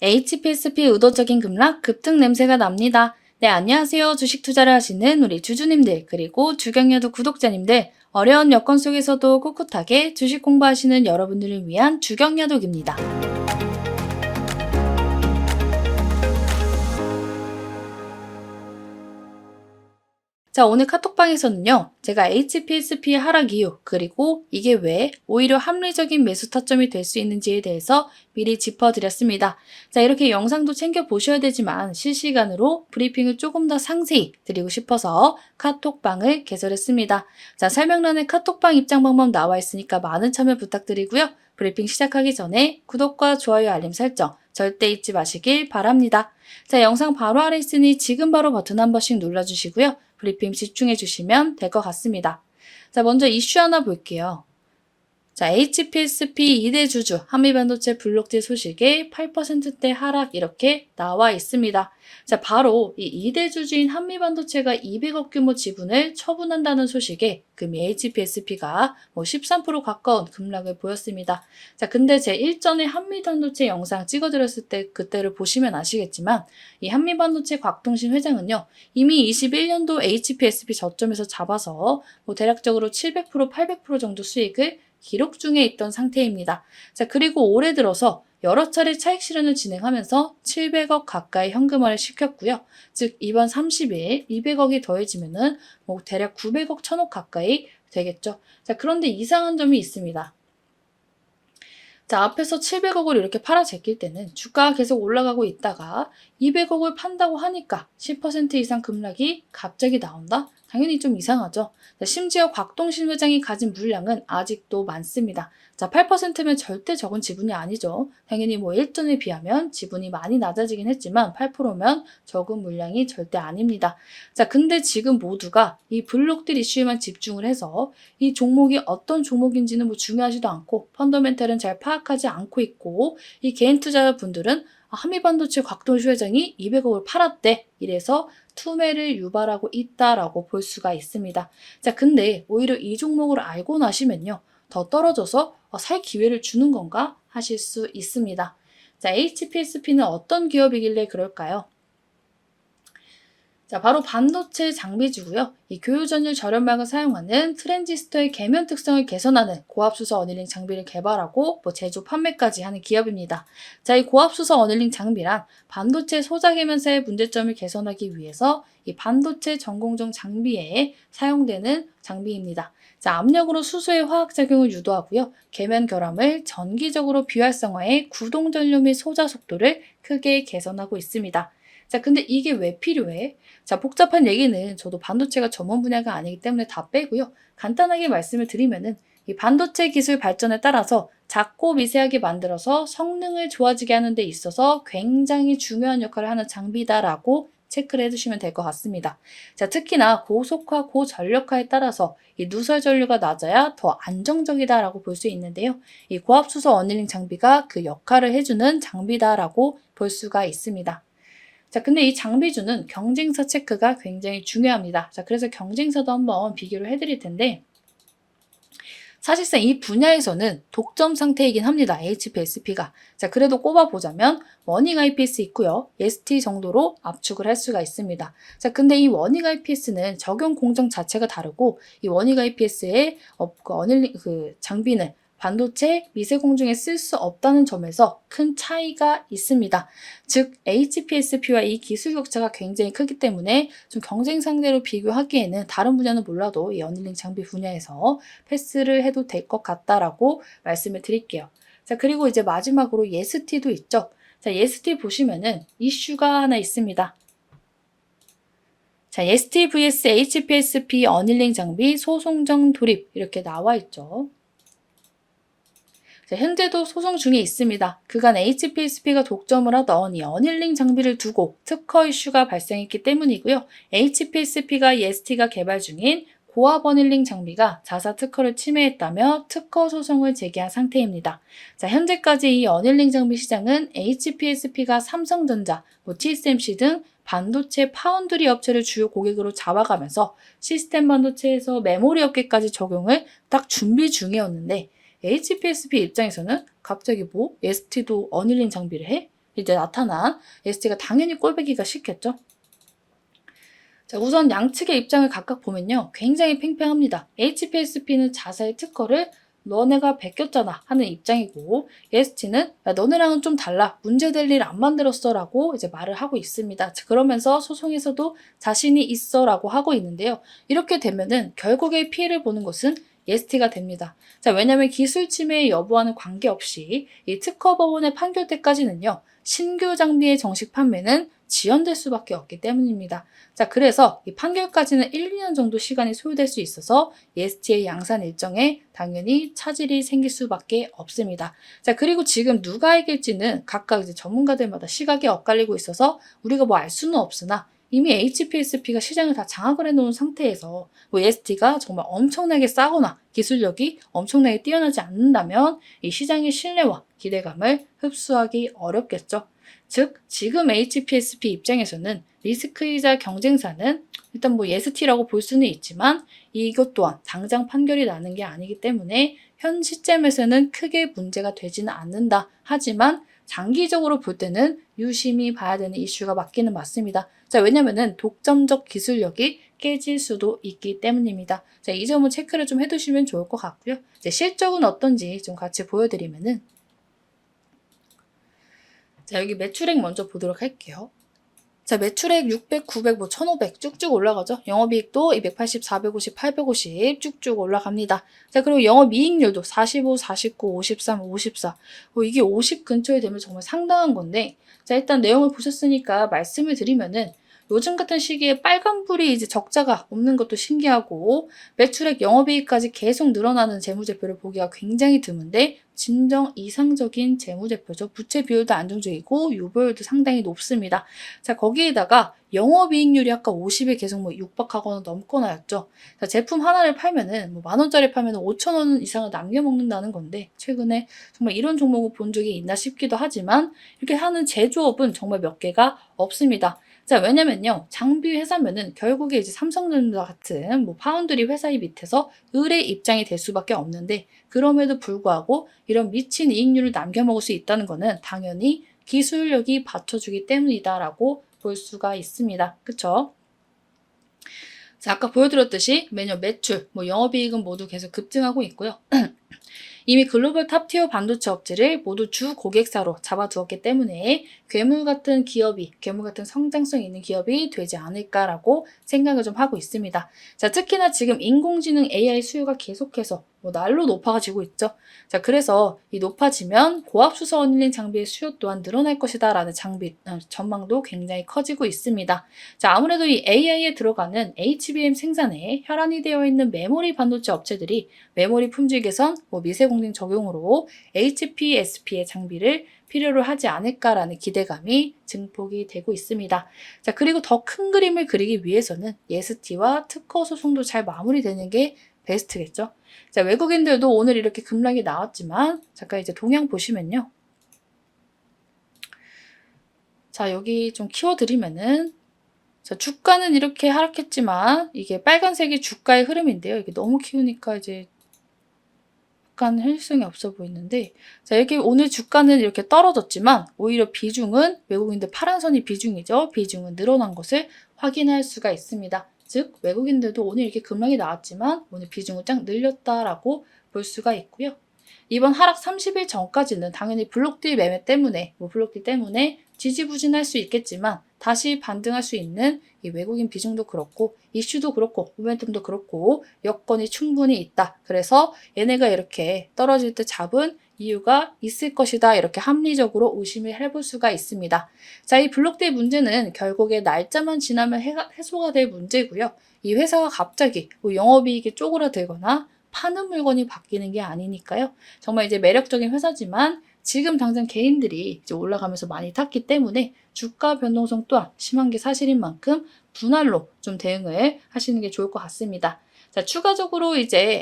HPSP 의도적인 급락, 급등 냄새가 납니다. 네, 안녕하세요. 주식 투자를 하시는 우리 주주님들, 그리고 주경야도 구독자님들, 어려운 여건 속에서도 꿋꿋하게 주식 공부하시는 여러분들을 위한 주경야독입니다. 자, 오늘 카톡방에서는요, 제가 HPSP 하락 이유, 그리고 이게 왜 오히려 합리적인 매수 타점이 될 수 있는지에 대해서 미리 짚어드렸습니다. 자, 이렇게 영상도 챙겨보셔야 되지만 실시간으로 브리핑을 조금 더 상세히 드리고 싶어서 카톡방을 개설했습니다. 자, 설명란에 카톡방 입장 방법 나와 있으니까 많은 참여 부탁드리고요. 브리핑 시작하기 전에 구독과 좋아요, 알림 설정 절대 잊지 마시길 바랍니다. 자, 영상 바로 아래 있으니 지금 바로 버튼 한 번씩 눌러주시고요. 브리핑 집중해 주시면 될 것 같습니다. 자, 먼저 이슈 하나 볼게요. 자, HPSP 2대 주주 한미반도체 블록딜 소식에 8%대 하락 이렇게 나와 있습니다. 자, 바로 이 2대 주주인 한미반도체가 200억 규모 지분을 처분한다는 소식에 금이 HPSP가 13% 가까운 급락을 보였습니다. 자, 근데 제 일전에 한미반도체 영상 찍어드렸을 때 그때를 보시면 아시겠지만 이 한미반도체 곽동신 회장은요, 이미 21년도 HPSP 저점에서 잡아서 대략적으로 700%, 800% 정도 수익을 기록 중에 있던 상태입니다. 자, 그리고 올해 들어서 여러 차례 차익 실현을 진행하면서 700억 가까이 현금화를 시켰고요. 즉 이번 30일 200억이 더해지면은 대략 900억, 1000억 가까이 되겠죠. 자, 그런데 이상한 점이 있습니다. 자, 앞에서 700억을 이렇게 팔아 제낄 때는 주가가 계속 올라가고 있다가 200억을 판다고 하니까 10% 이상 급락이 갑자기 나온다? 당연히 좀 이상하죠. 자, 심지어 곽동신 회장이 가진 물량은 아직도 많습니다. 자, 8%면 절대 적은 지분이 아니죠. 당연히 일전에 비하면 지분이 많이 낮아지긴 했지만 8%면 적은 물량이 절대 아닙니다. 자, 근데 지금 모두가 이 블록딜 이슈에만 집중을 해서 이 종목이 어떤 종목인지는 중요하지도 않고 펀더멘탈은 잘 파악하지 않고 있고 이 개인 투자자분들은 한미반도체 곽동신 회장이 200억을 팔았대. 이래서 투매를 유발하고 있다라고 볼 수가 있습니다. 자, 근데 오히려 이 종목을 알고 나시면요. 더 떨어져서 살 기회를 주는 건가 하실 수 있습니다. 자, HPSP는 어떤 기업이길래 그럴까요? 자, 바로 반도체 장비주고요. 이 교유 전율 저렴막을 사용하는 트랜지스터의 계면 특성을 개선하는 고압수소 어닐링 장비를 개발하고 제조 판매까지 하는 기업입니다. 자, 이 고압수소 어닐링 장비란 반도체 소자 계면사의 문제점을 개선하기 위해서 이 반도체 전공정 장비에 사용되는 장비입니다. 자, 압력으로 수소의 화학작용을 유도하고요. 계면 결함을 전기적으로 비활성화해 구동 전류 및 소자 속도를 크게 개선하고 있습니다. 자, 근데 이게 왜 필요해? 자, 복잡한 얘기는 저도 반도체가 전문 분야가 아니기 때문에 다 빼고요. 간단하게 말씀을 드리면은 이 반도체 기술 발전에 따라서 작고 미세하게 만들어서 성능을 좋아지게 하는 데 있어서 굉장히 중요한 역할을 하는 장비다라고 체크를 해두시면 될 것 같습니다. 자, 특히나 고속화, 고전력화에 따라서 이 누설 전류가 낮아야 더 안정적이다라고 볼 수 있는데요. 이 고압수소 어닐링 장비가 그 역할을 해주는 장비다라고 볼 수가 있습니다. 자, 근데 이 장비주는 경쟁사 체크가 굉장히 중요합니다. 자, 그래서 경쟁사도 한번 비교를 해드릴 텐데, 사실상 이 분야에서는 독점 상태이긴 합니다. HPSP가. 자, 그래도 꼽아보자면 워닝 IPS 있고요. ST 정도로 압축을 할 수가 있습니다. 자, 근데 이 워닝 IPS는 적용 공정 자체가 다르고 이 워닝 IPS의 장비는 반도체 미세공중에 쓸 수 없다는 점에서 큰 차이가 있습니다. 즉 HPSP와 이 기술 격차가 굉장히 크기 때문에 좀 경쟁 상대로 비교하기에는 다른 분야는 몰라도 이 어닐링 장비 분야에서 패스를 해도 될 것 같다라고 말씀을 드릴게요. 자, 그리고 이제 마지막으로 예스티도 있죠. 자, 예스티 보시면은 이슈가 하나 있습니다. 자, 예스티 vs HPSP 어닐링 장비 소송정 돌입 이렇게 나와 있죠. 자, 현재도 소송 중에 있습니다. 그간 HPSP가 독점을 하던 이 어닐링 장비를 두고 특허 이슈가 발생했기 때문이고요. HPSP가 EST가 개발 중인 고압 어닐링 장비가 자사 특허를 침해했다며 특허 소송을 제기한 상태입니다. 자, 현재까지 이 어닐링 장비 시장은 HPSP가 삼성전자, TSMC 등 반도체 파운드리 업체를 주요 고객으로 잡아가면서 시스템 반도체에서 메모리 업계까지 적용을 딱 준비 중이었는데 HPSP 입장에서는 갑자기 ST도 어닐링 장비를 해? 이제 나타난 ST가 당연히 꼴배기가 싫겠죠. 자, 우선 양측의 입장을 각각 보면요. 굉장히 팽팽합니다. HPSP는 자사의 특허를 너네가 베꼈잖아 하는 입장이고, ST는 야, 너네랑은 좀 달라. 문제될 일 안 만들었어 라고 이제 말을 하고 있습니다. 자, 그러면서 소송에서도 자신이 있어 라고 하고 있는데요. 이렇게 되면은 결국에 피해를 보는 것은 ST가 됩니다. 자, 왜냐면 기술 침해 여부와는 관계없이 이 특허 법원의 판결 때까지는요. 신규 장비의 정식 판매는 지연될 수밖에 없기 때문입니다. 자, 그래서 이 판결까지는 1, 2년 정도 시간이 소요될 수 있어서 ST의 양산 일정에 당연히 차질이 생길 수밖에 없습니다. 자, 그리고 지금 누가 이길지는 각각 이제 전문가들마다 시각이 엇갈리고 있어서 우리가 뭐 알 수는 없으나 이미 HPSP가 시장을 다 장악을 해놓은 상태에서 뭐 ST가 정말 엄청나게 싸거나 기술력이 엄청나게 뛰어나지 않는다면 이 시장의 신뢰와 기대감을 흡수하기 어렵겠죠. 즉, 지금 HPSP 입장에서는 리스크이자 경쟁사는 일단 뭐 예스티라고 볼 수는 있지만 이것 또한 당장 판결이 나는 게 아니기 때문에 현 시점에서는 크게 문제가 되지는 않는다. 하지만 장기적으로 볼 때는 유심히 봐야 되는 이슈가 맞기는 맞습니다. 자, 왜냐면은 독점적 기술력이 깨질 수도 있기 때문입니다. 자, 이 점은 체크를 좀 해두시면 좋을 것 같고요. 이제 실적은 어떤지 좀 같이 보여드리면은 자, 여기 매출액 먼저 보도록 할게요. 자, 매출액 600, 900, 뭐 1500 쭉쭉 올라가죠. 영업이익도 280, 450, 850 쭉쭉 올라갑니다. 자, 그리고 영업이익률도 45, 49, 53, 54. 이게 50 근처에 되면 정말 상당한 건데, 자, 일단 내용을 보셨으니까 말씀을 드리면은 요즘 같은 시기에 빨간불이 이제 적자가 없는 것도 신기하고 매출액 영업이익까지 계속 늘어나는 재무제표를 보기가 굉장히 드문데 진정 이상적인 재무제표죠. 부채 비율도 안정적이고 유보율도 상당히 높습니다. 자, 거기에다가 영업이익률이 아까 50에 계속 뭐 육박하거나 넘거나였죠. 자, 제품 하나를 팔면은 뭐 10,000원짜리 팔면은 5,000원 이상을 남겨먹는다는 건데 최근에 정말 이런 종목을 본 적이 있나 싶기도 하지만 이렇게 하는 제조업은 정말 몇 개가 없습니다. 자, 왜냐면요. 장비 회사면은 결국에 이제 삼성전자 같은 뭐 파운드리 회사의 밑에서 을의 입장이 될 수밖에 없는데 그럼에도 불구하고 이런 미친 이익률을 남겨먹을 수 있다는 것은 당연히 기술력이 받쳐주기 때문이다라고 볼 수가 있습니다. 그쵸? 자, 아까 보여드렸듯이 매년 매출, 뭐 영업이익은 모두 계속 급증하고 있고요. 이미 글로벌 탑티어 반도체 업체를 모두 주 고객사로 잡아두었기 때문에 괴물 같은 기업이, 괴물 같은 성장성 있는 기업이 되지 않을까라고 생각을 좀 하고 있습니다. 자, 특히나 지금 인공지능 AI 수요가 계속해서 뭐 날로 높아지고 있죠. 자, 그래서 이 높아지면 고압 수소 어닐링 장비의 수요 또한 늘어날 것이다라는 전망도 굉장히 커지고 있습니다. 자, 아무래도 이 AI에 들어가는 HBM 생산에 혈안이 되어 있는 메모리 반도체 업체들이 메모리 품질 개선, 뭐 미세공정 적용으로 HPSP의 장비를 필요로 하지 않을까라는 기대감이 증폭이 되고 있습니다. 자, 그리고 더 큰 그림을 그리기 위해서는 예스티와 특허 소송도 잘 마무리되는 게 베스트겠죠. 자, 외국인들도 오늘 이렇게 급락이 나왔지만 잠깐 이제 동향 보시면요. 자, 여기 좀 키워드리면은 자, 주가는 이렇게 하락했지만 이게 빨간색이 주가의 흐름인데요. 이게 너무 키우니까 이제 약간 현실성이 없어 보이는데 자, 이렇게 오늘 주가는 이렇게 떨어졌지만 오히려 비중은 외국인들 파란 선이 비중이죠. 비중은 늘어난 것을 확인할 수가 있습니다. 즉 외국인들도 오늘 이렇게 급락이 나왔지만 오늘 비중을 쫙 늘렸다라고 볼 수가 있고요. 이번 하락 30일 전까지는 당연히 블록딜 매매 때문에 블록딜 때문에 지지부진할 수 있겠지만 다시 반등할 수 있는 이 외국인 비중도 그렇고 이슈도 그렇고 모멘텀도 그렇고 여건이 충분히 있다. 그래서 얘네가 이렇게 떨어질 때 잡은 이유가 있을 것이다. 이렇게 합리적으로 의심을 해볼 수가 있습니다. 자, 이 블록딜 문제는 결국에 날짜만 지나면 해소가 될 문제고요. 이 회사가 갑자기 영업이익이 쪼그라들거나 파는 물건이 바뀌는 게 아니니까요. 정말 이제 매력적인 회사지만 지금 당장 개인들이 이제 올라가면서 많이 탔기 때문에 주가 변동성 또한 심한 게 사실인 만큼 분할로 좀 대응을 하시는 게 좋을 것 같습니다. 자, 추가적으로 이제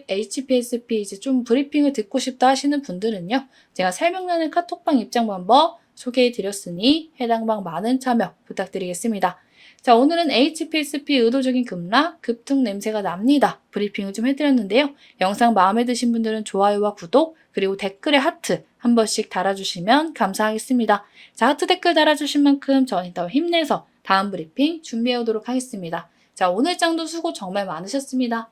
HPSP 이제 좀 브리핑을 듣고 싶다 하시는 분들은요. 제가 설명란의 카톡방 입장 방법 소개해 드렸으니 해당 방 많은 참여 부탁드리겠습니다. 자, 오늘은 HPSP 의도적인 급락, 급등 냄새가 납니다. 브리핑을 좀 해드렸는데요. 영상 마음에 드신 분들은 좋아요와 구독, 그리고 댓글에 하트 한 번씩 달아주시면 감사하겠습니다. 자, 하트 댓글 달아주신 만큼 저는 더 힘내서 다음 브리핑 준비해 오도록 하겠습니다. 자, 오늘 장도 수고 정말 많으셨습니다.